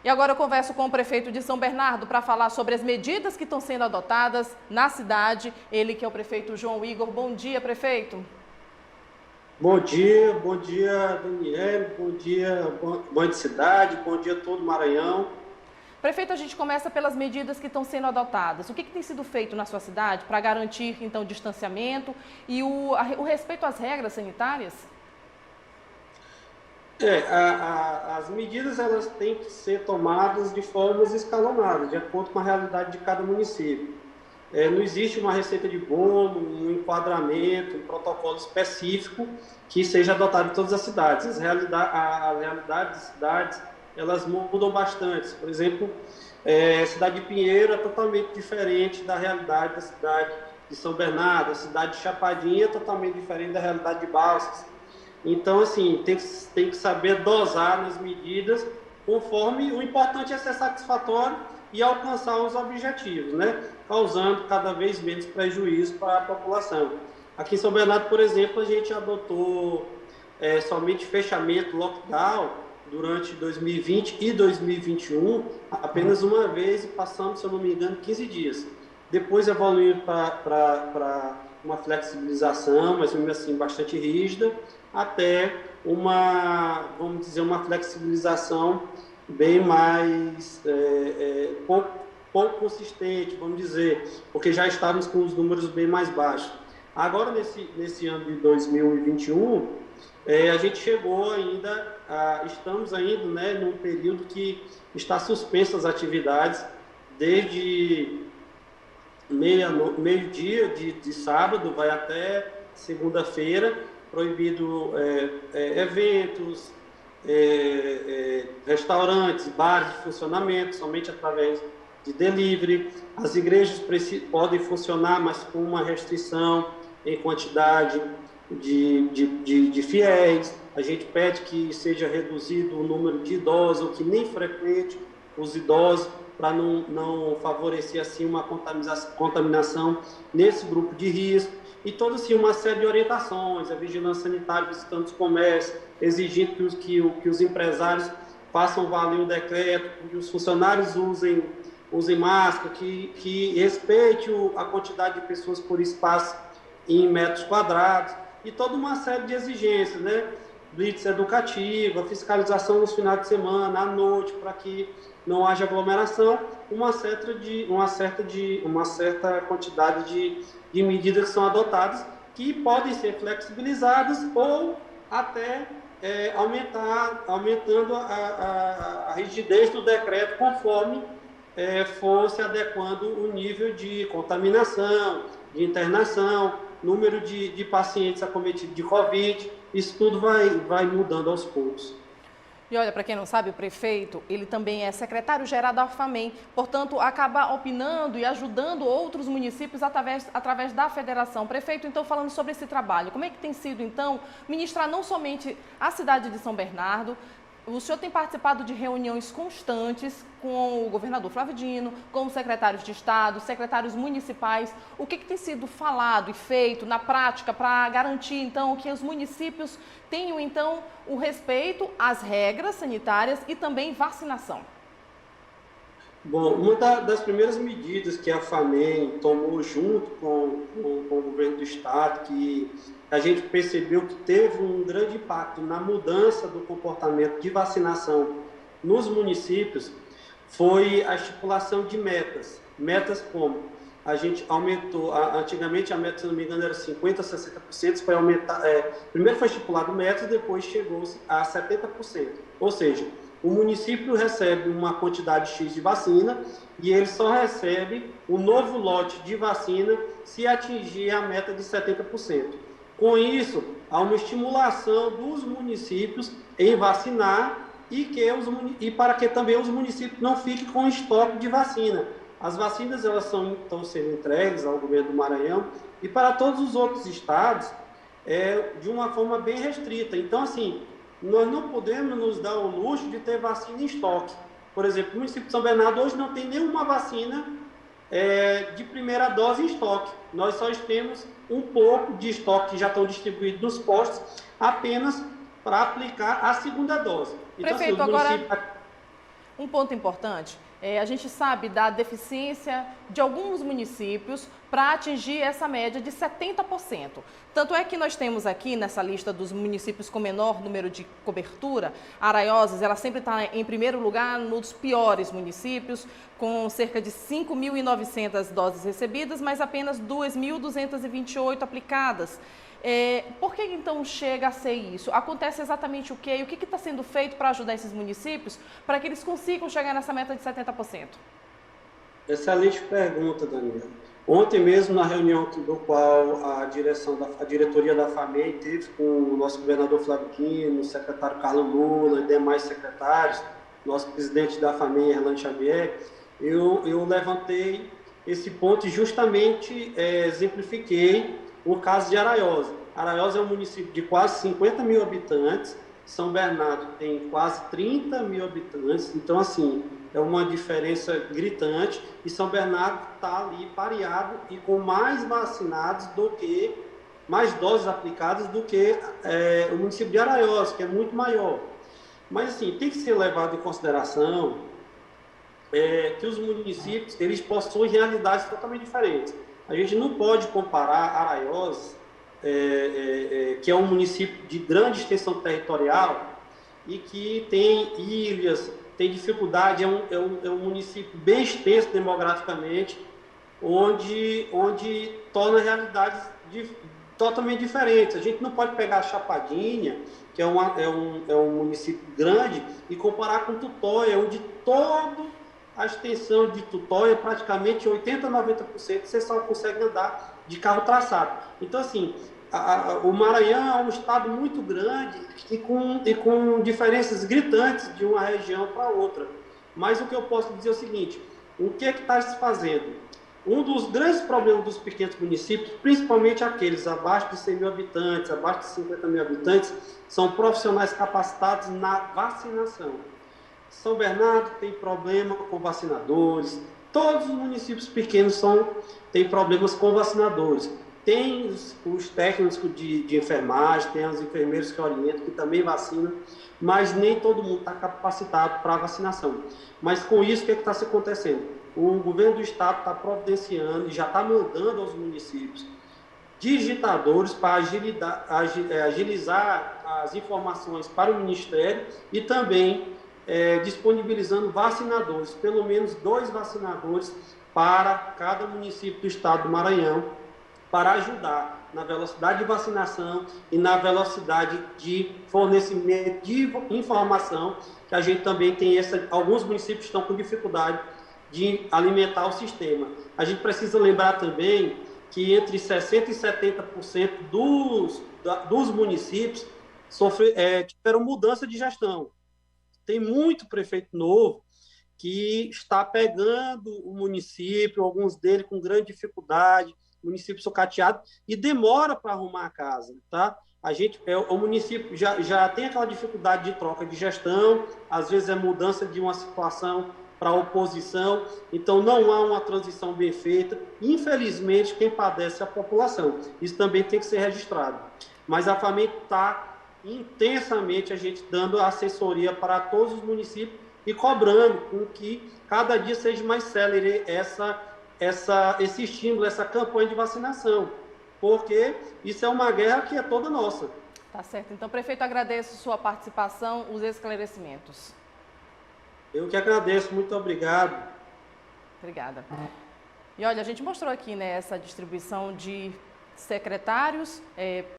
E agora eu converso com o prefeito de São Bernardo para falar sobre as medidas que estão sendo adotadas na cidade. Ele que é o prefeito João Igor. Bom dia, prefeito. Bom dia, Daniel, bom dia, bom de cidade, bom dia a todo o Maranhão. Prefeito, a gente começa pelas medidas que estão sendo adotadas. O que tem sido feito na sua cidade para garantir, então, o distanciamento e o respeito às regras sanitárias? As medidas elas têm que ser tomadas de formas escalonadas, de acordo com a realidade de cada município. Não existe uma receita de bolo, um enquadramento, um protocolo específico que seja adotado em todas as cidades. A realidade das cidades, elas mudam bastante. Por exemplo, a cidade de Pinheiro é totalmente diferente da realidade da cidade de São Bernardo, a cidade de Chapadinha é totalmente diferente da realidade de Balsas. Então, assim, tem que saber dosar nas medidas conforme o importante é ser satisfatório e alcançar os objetivos, né? Causando cada vez menos prejuízo para a população. Aqui em São Bernardo, por exemplo, a gente adotou somente fechamento, lockdown, durante 2020 e 2021, apenas uma vez, e passamos, se eu não me engano, 15 dias. Depois evoluiu para uma flexibilização, mas mesmo assim bastante rígida, até vamos dizer, uma flexibilização bem mais pouco consistente, vamos dizer, porque já estávamos com os números bem mais baixos. Agora, nesse ano de 2021, a gente chegou ainda, estamos ainda, né, num período que está suspenso as atividades desde meio-dia de sábado, vai até segunda-feira, proibido eventos, restaurantes, bares de funcionamento, somente através de delivery. As igrejas podem funcionar, mas com uma restrição em quantidade de fiéis. A gente pede que seja reduzido o número de idosos, ou que nem frequente os idosos, para não favorecer assim uma contaminação nesse grupo de risco. E toda assim, uma série de orientações, a vigilância sanitária visitando os comércios, exigindo que os empresários façam valer o decreto, que os funcionários usem máscara, que respeite a quantidade de pessoas por espaço em metros quadrados, e toda uma série de exigências, né? Blitz educativa, fiscalização nos finais de semana, à noite, para que não haja aglomeração, uma certa quantidade de medidas que são adotadas, que podem ser flexibilizadas ou até aumentando a rigidez do decreto conforme for se adequando o nível de contaminação, de internação, número de pacientes acometidos de Covid. Isso tudo vai mudando aos poucos. E olha, para quem não sabe, o prefeito, ele também é secretário-geral da FAMEM, portanto, acaba opinando e ajudando outros municípios através da federação. Prefeito, então, falando sobre esse trabalho, como é que tem sido, então, ministrar não somente a cidade de São Bernardo? O senhor tem participado de reuniões constantes com o governador Flávio Dino, com os secretários de Estado, secretários municipais. O que tem sido falado e feito na prática para garantir, então, que os municípios tenham, então, o respeito às regras sanitárias e também vacinação? Bom, uma das primeiras medidas que a FAMEM tomou junto com o governo do Estado, que a gente percebeu que teve um grande impacto na mudança do comportamento de vacinação nos municípios, foi a estipulação de metas. Metas como? A gente aumentou, antigamente a meta, se não me engano, era 50%, 60%, foi aumentar, primeiro foi estipulado metas, depois chegou a 70%. Ou seja, o município recebe uma quantidade X de vacina e ele só recebe o novo lote de vacina se atingir a meta de 70%. Com isso, há uma estimulação dos municípios em vacinar e para que também os municípios não fiquem com estoque de vacina. As vacinas estão sendo entregues ao governo do Maranhão e para todos os outros estados de uma forma bem restrita. Então, assim, nós não podemos nos dar o luxo de ter vacina em estoque. Por exemplo, o município de São Bernardo hoje não tem nenhuma vacina de primeira dose em estoque. Nós só temos um pouco de estoque que já estão distribuídos nos postos, apenas para aplicar a segunda dose. Prefeito, então, assim, agora... Um ponto importante, a gente sabe da deficiência de alguns municípios para atingir essa média de 70%. Tanto é que nós temos aqui nessa lista dos municípios com menor número de cobertura, Araioses, ela sempre está em primeiro lugar nos piores municípios, com cerca de 5.900 doses recebidas, mas apenas 2.228 aplicadas. Por que então chega a ser isso? Acontece exatamente o quê? E o que está sendo feito para ajudar esses municípios para que eles consigam chegar nessa meta de 70%? Excelente pergunta, Daniela. Ontem mesmo, na reunião do qual a diretoria da FAMEI teve com o nosso governador Flávio Quino, o secretário Carlos Lula e demais secretários, nosso presidente da FAMEI, Erlan Xavier, eu levantei esse ponto e justamente exemplifiquei o caso de Araioses. Araioses é um município de quase 50 mil habitantes, São Bernardo tem quase 30 mil habitantes, então, assim, é uma diferença gritante, e São Bernardo está ali pareado e com mais vacinados mais doses aplicadas do que o município de Araioses, que é muito maior. Mas, assim, tem que ser levado em consideração que os municípios, eles possuem realidades totalmente diferentes. A gente não pode comparar Araioses, que é um município de grande extensão territorial e que tem ilhas, tem dificuldade, é um município bem extenso demograficamente, onde torna realidades totalmente diferentes. A gente não pode pegar a Chapadinha, que é um município grande, e comparar com Tutóia, onde a extensão de Tutóia, praticamente 80% a 90%, você só consegue andar de carro traçado. Então, assim, o Maranhão é um estado muito grande e com diferenças gritantes de uma região para outra. Mas o que eu posso dizer é o seguinte, o que está se fazendo? Um dos grandes problemas dos pequenos municípios, principalmente aqueles abaixo de 100 mil habitantes, abaixo de 50 mil habitantes, são profissionais capacitados na vacinação. São Bernardo tem problema com vacinadores, todos os municípios pequenos têm problemas com vacinadores. Tem os técnicos de enfermagem, tem os enfermeiros que orientam, que também vacinam, mas nem todo mundo está capacitado para a vacinação. Mas com isso, o que está acontecendo? O governo do estado está providenciando e já está mandando aos municípios digitadores para agilizar as informações para o Ministério e também disponibilizando vacinadores, pelo menos 2 vacinadores para cada município do estado do Maranhão, para ajudar na velocidade de vacinação e na velocidade de fornecimento de informação, que a gente também tem alguns municípios estão com dificuldade de alimentar o sistema. A gente precisa lembrar também que entre 60% e 70% dos municípios tiveram mudança de gestão. Tem muito prefeito novo que está pegando o município, alguns deles com grande dificuldade, município sucateado, e demora para arrumar a casa, tá? O município já tem aquela dificuldade de troca de gestão, às vezes é mudança de uma situação para a oposição, então não há uma transição bem feita. Infelizmente, quem padece é a população. Isso também tem que ser registrado. Mas a FAMEI está intensamente a gente dando assessoria para todos os municípios e cobrando com que cada dia seja mais célere esse estímulo, essa campanha de vacinação, porque isso é uma guerra que é toda nossa. Tá certo. Então, prefeito, agradeço sua participação, os esclarecimentos. Eu que agradeço, muito obrigado. Obrigada. E olha, a gente mostrou aqui, né, essa distribuição de secretários,